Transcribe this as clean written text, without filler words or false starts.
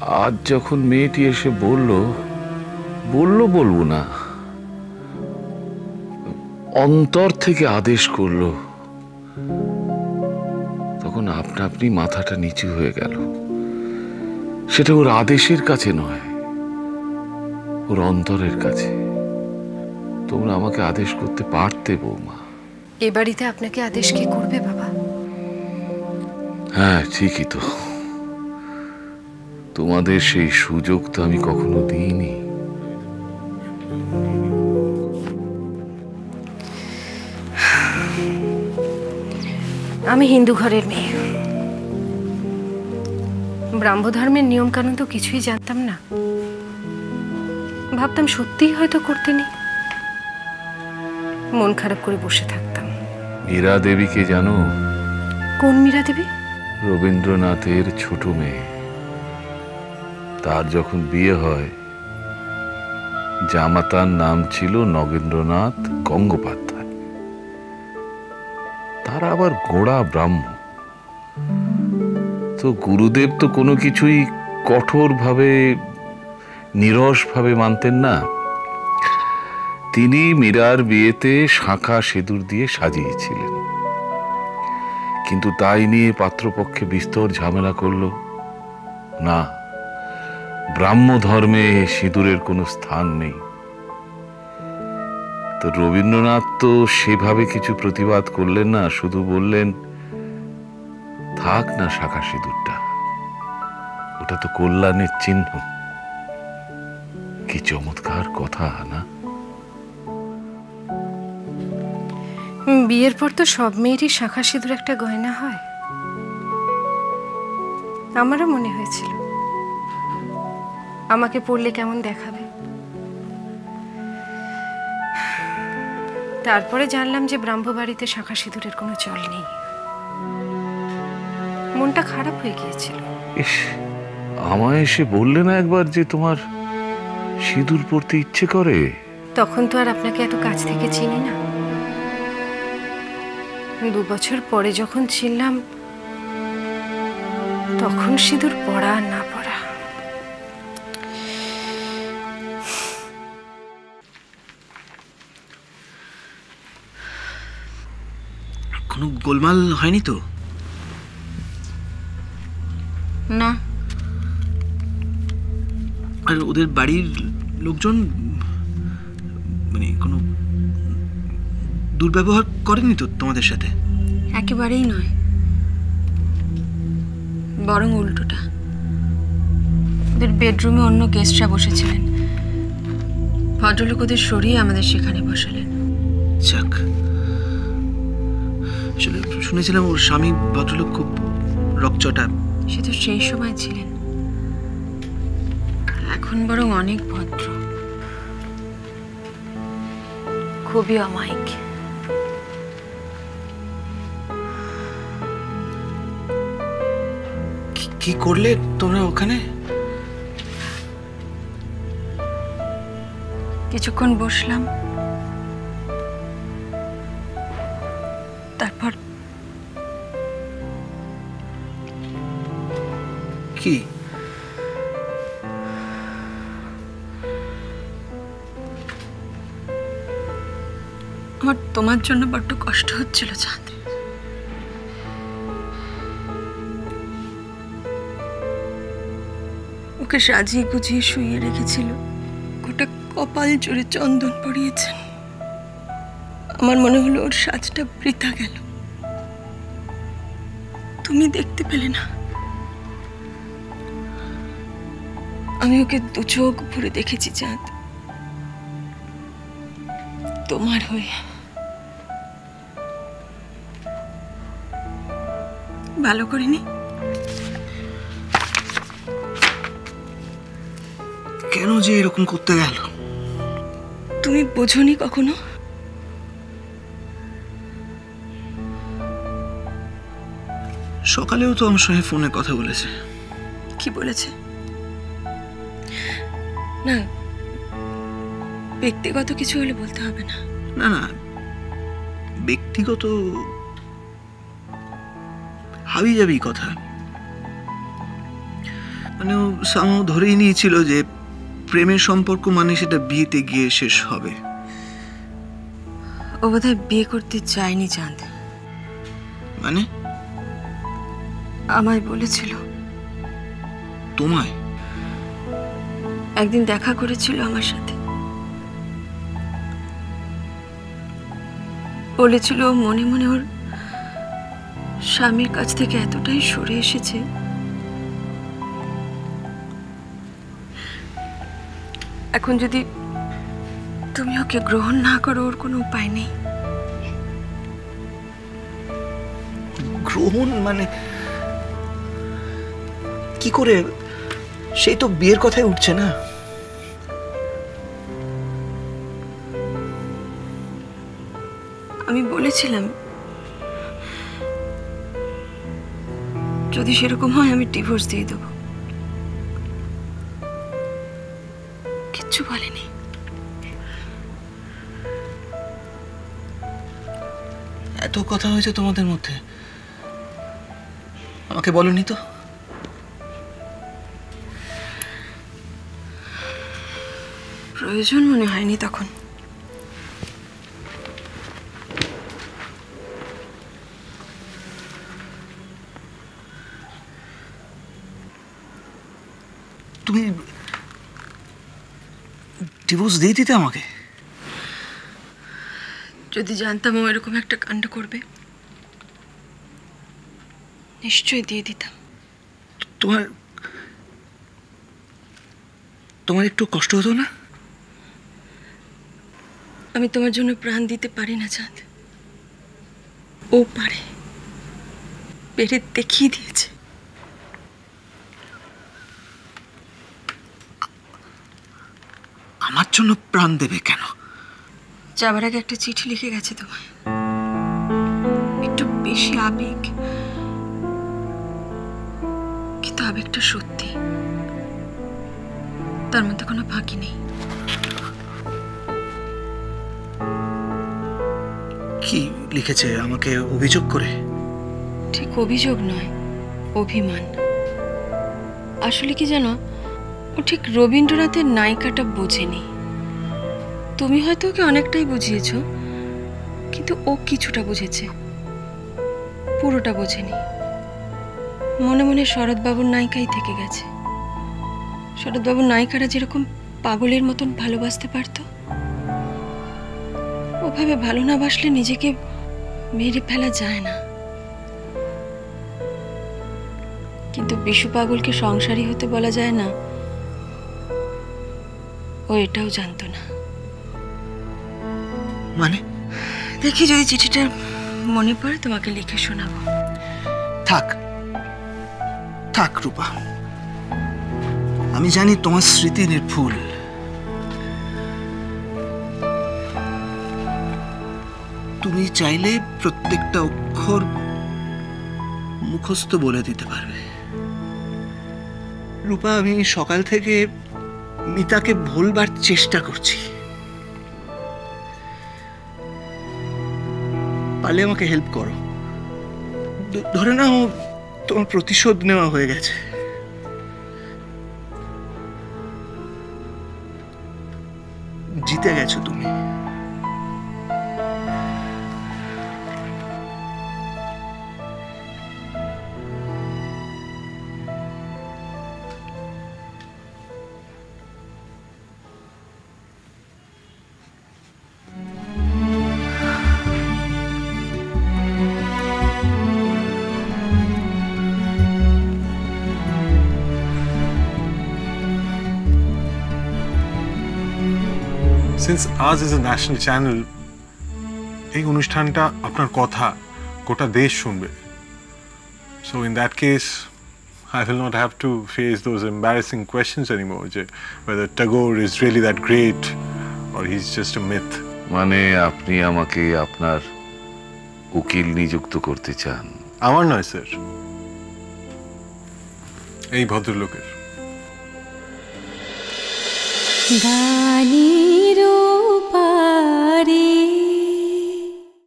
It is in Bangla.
আজ যখন মেয়েটি এসে বললো বলবো না, অন্তর থেকে আদেশ করলো, তখন আপনা আপনি মাথাটা নিচু হয়ে গেল। সেটা ওর আদেশের কাছে নয়, ওর অন্তরের কাছে। তোমরা আমাকে আদেশ করতে পারতে বৌমা। এ বাড়িতে আপনাকে আদেশ কে করবে বাবা? হ্যাঁ ঠিকই তো, তোমাদের সেই সুযোগ তো আমি কখনো দিইনি। আমি হিন্দু ঘরের মেয়ে, ব্রাহ্ম ধর্মের নিয়ম কানুন তো কিছুই জানতাম না। ভাবতাম সত্যিই হয়তো করতে নেই, মন খারাপ করে বসে থাকতাম। মীরা দেবীকে জানো? কোন মীরা দেবী? রবীন্দ্রনাথের ছোট মেয়ে। তার যখন বিয়ে হয়, জামাতার নাম ছিল নগেন্দ্রনাথ গঙ্গোপাধ্যায়। তারা আবার গোড়া ব্রাহ্ম। তো গুরুদেব তো কোনো কিছুই কঠোরভাবে, নিরসভাবে মানতেন না। তিনি মীরার বিয়েতে শাঁখা সিঁদুর দিয়ে সাজিয়েছিলেন, কিন্তু তাই নিয়ে পাত্রপক্ষে বিস্তর ঝামেলা করল। না, ব্রাহ্ম ধর্মে সিঁদুরের কোনো স্থান নেই। তো রবীন্দ্রনাথ তো সেভাবে কিছু প্রতিবাদ করলেন না, শুধু বললেন থাক না শাঁখা সিঁদুরটা, ওটা তো কল্যাণের চিহ্ন। কি চমৎকার কথা না? বিয়ের পর তো সব মেয়েরই শাঁখা সিঁদুর একটা গয়না হয়। আমারও মনে হয়েছিল আমাকে পরলে কেমন দেখাবে। তারপরে জানলাম যে ব্রাহ্ম বাড়িতে শাঁখা সিঁদুরের কোনো চল নেই। মনটা খারাপ হয়ে গিয়েছিল। ইস, আমায় এসে বললে না একবার যে তোমার সিঁদুর পরতে ইচ্ছে করে? তখন তো আর আপনাকে এত কাছ থেকে চিনি না। 2 বছর পরে যখন চিনলাম, তখন সিঁদুর পড়া না পড়া। কোনো গোলমাল হয়নি তো? না। আর ওদের বাড়ির লোকজন মানে কোনো দুর্ব্যবহার করেনি তো তোমাদের সাথে? একেবারেই নয়, বরং উল্টোটা। ওদের বেডরুমে অন্য গেস্টরা বসেছিলেন, ভদ্রলোক ওদের সরিয়ে আমাদের সেখানে বসালেন। যাক, আসলে শুনেছিলাম ওর স্বামী ভদ্রলোক খুব রকচটা। সে তো সেই সময় ছিলেন, এখন বরং অনেক ভদ্র, খুবই অমায়িক। কি করলে তোমরা ওখানে? কিছুক্ষণ বসলাম, তারপর কি? আমার তোমার জন্য বড্ড কষ্ট হচ্ছিল চাঁদ। ওকে সাজিয়ে গুছিয়ে শুইয়ে রেখেছিল, গোটা কপাল জুড়ে চন্দন পরিয়েছেন। আমার মনে হলো ওর সাজটা বৃথা গেল। তুমি দেখতে পেলে না? আমি ওকে 2 চোখ ভরে দেখেছি চাঁদ, তোমার হয়ে। ভালো করিনি? কেন যে এরকম করতে গেল? তুমি বোঝোনি কখনো? সকালেও তো আমার সঙ্গে ফোনে কথা বলেছে। কি বলেছে? না, ব্যক্তিগত কিছু হলে বলতে হবে না। না না, ব্যক্তিগত হাবি যাবি কথা। মানে ও সামাও ধরেই নিয়েছিল যে প্রেমের সম্পর্ক মানে সেটা বিয়েতে গিয়ে শেষ হবে। ও বোধহয় বিয়ে করতে চায়নি চাঁদ। মানে আমায় বলেছিল। তোমায়? একদিন দেখা করেছিল আমার সাথে, বলেছিল ও মনে মনে ওর স্বামীর কাছ থেকে এতটাই সরে এসেছে এখন যদি তুমি ওকে গ্রহণ না করো ওর কোনো উপায় নেই। গ্রহণ মানে কি করে? সেই তো বিয়ের কথাই উঠছে না। আমি বলেছিলাম যদি সেরকম হয় আমি ডিভোর্স দিয়ে দেবো, কিচ্ছু বলেনি। এত কথা হয়েছে তোমাদের মধ্যে, আমাকে বলনি তো? প্রয়োজন মনে হয়নি তখন। তুমি ডিভোর্স দিয়ে দিতে আমাকে? যদি জানতাম ও এরকম একটা কাণ্ড করবে নিশ্চয়ই দিয়ে দিতাম। তোমার তোমার একটু কষ্ট হতো না? আমি তোমার জন্য প্রাণ দিতে পারি না চাঁদ, ও পারে, পেরে দেখিয়ে দিয়েছে। আমার জন্য প্রাণ দেবে কেন? যাবার আগে একটা চিঠি লিখে গেছে তোমায়, একটু বেশি আবেগ, কিন্তু আবেগটা সত্যি, তার মধ্যে কোনো ফাঁকি নেই। কি লিখেছে? আমাকে অভিযোগ করে? ঠিক অভিযোগ নয়, অভিমান। আসলে কি জানো, ও ঠিক রবীন্দ্রনাথের নায়িকাটা বোঝেনি। তুমি হয়তো ওকে অনেকটাই বুঝিয়েছো, কিন্তু ও কিছুটা বুঝেছে, পুরোটা বোঝেনি। মনে মনে শরৎবাবুর নায়িকাই থেকে গেছে। শরৎবাবুর নায়িকারা যেরকম পাগলের মতন ভালোবাসতে পারত, ওভাবে ভালো না বাসলে নিজেকে মেরে ফেলা যায় না। কিন্তু বিশু পাগলকে সংসারী হতে বলা যায় না, ও এটাও জানতো না। মানে? দেখি যদি চিঠিটা মনে পড়ে তোমাকে লিখে শোনাবো। থাক থাক রূপা, আমি জানি তোমার স্মৃতি নির্ভুল। তুমি চাইলে প্রত্যেকটা অক্ষর মুখস্থ বলে দিতে পারবে। রূপা, আমি সকাল থেকে মিতাকে ভুলবার চেষ্টা করছি, পারলে আমাকে হেল্প করো। ধরে নাও তোমার প্রতিশোধ নেওয়া হয়ে গেছে, জিতে গেছো তুমি। Since ours is a national channel, এই অনুষ্ঠানটা আপনার কথা গোটা দেশ শুনবে। So in that case, I will not have to face those embarrassing questions anymore, whether Tagore is really that great or he's just a myth. মানে আপনি আমাকে আপনার উকিল নিযুক্ত করতে চান? আমার নয় স্যার, এই ভদ্রলোকের। গানের পারে